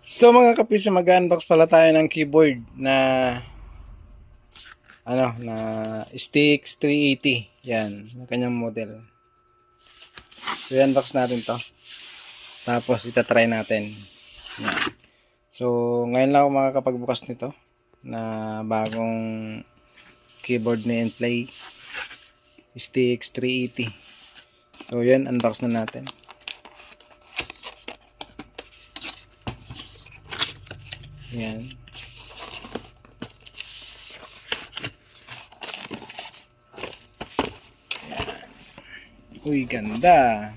So mga kapis, mag-unbox pala tayo ng keyboard na na STX 380. Yan, yung kanyang model. So i-unbox natin to. Tapos itatry natin. Yan. So ngayon lang ako makakapagbukas nito na bagong keyboard ni Nplay STX 380. So yan, unbox na natin. Yan. Uy, ganda.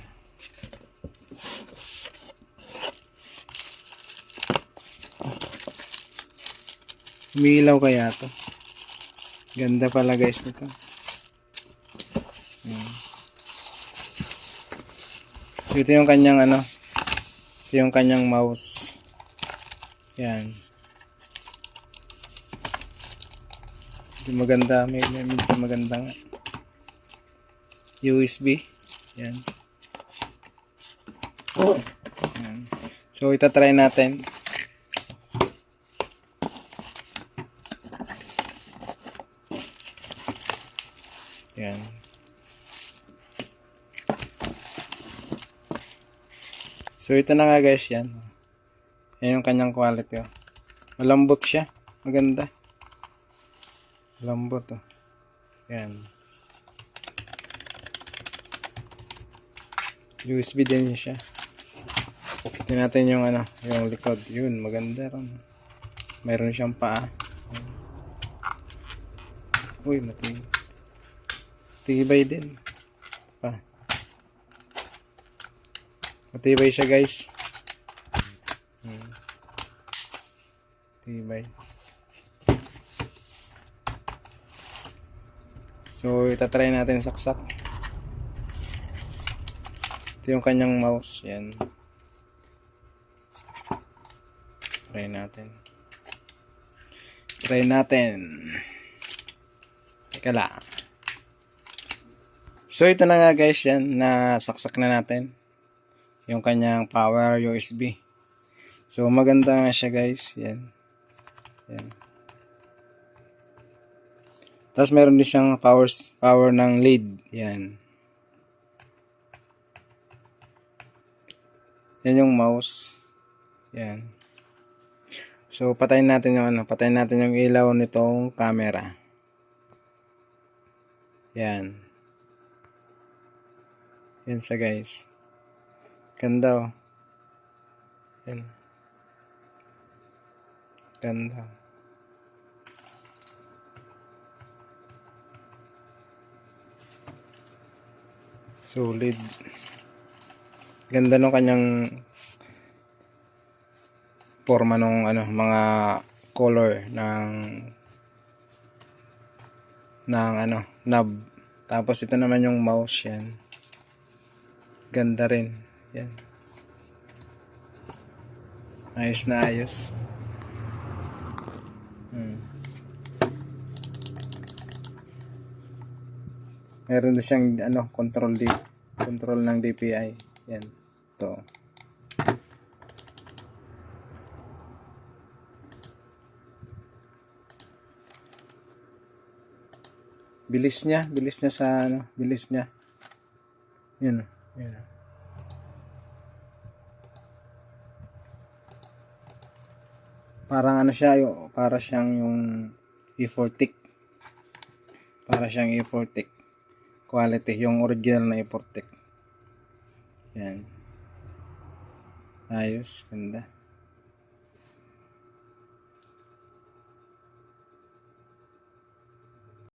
Umiilaw kaya to. Ganda pala guys nito. Yan. So, ito yung kanyang ito yung kanyang mouse. Yan. Ito maganda, may maganda nga. USB. Yan. Yan. So itatry natin. Yan. So ito na nga guys, yan. Yan yung kanyang quality. Oh. Malambot siya. Maganda. Malambot. Oh. Yan. USB din siya. Tingnan natin yung yung likod. Yun, maganda rin. Mayroon siyang paa. Uy, matibay din. Pa. Matibay siya, guys. Matibay. So, itatry natin saksak. Ito yung kanyang mouse. Yan. Try natin. Teka lang. So ito na nga guys, yan. Nasaksak na natin. Yung kanyang power USB. So maganda nga siya guys. Yan. Yan. Tapos meron din siyang power ng lead. Yan. Yan yung mouse. Yan. So patayin natin yung ilaw nitong camera. Yan. Yan sa guys. Ganda oh. Yan. Ganda. Solid. Ganda nung kanyang forma nung mga color ng knob. Tapos ito naman yung mouse, yan. Ganda rin. Yan. Ayos na ayos. Meron din siyang control ng DPI. Yan. To. Bilis niya sa bilis niya. Yan. Yan. Parang siya, para siyang yung E4TIC. Para siyang E4TIC quality, yung original na E4TIC. Yan. Ayos, ganda.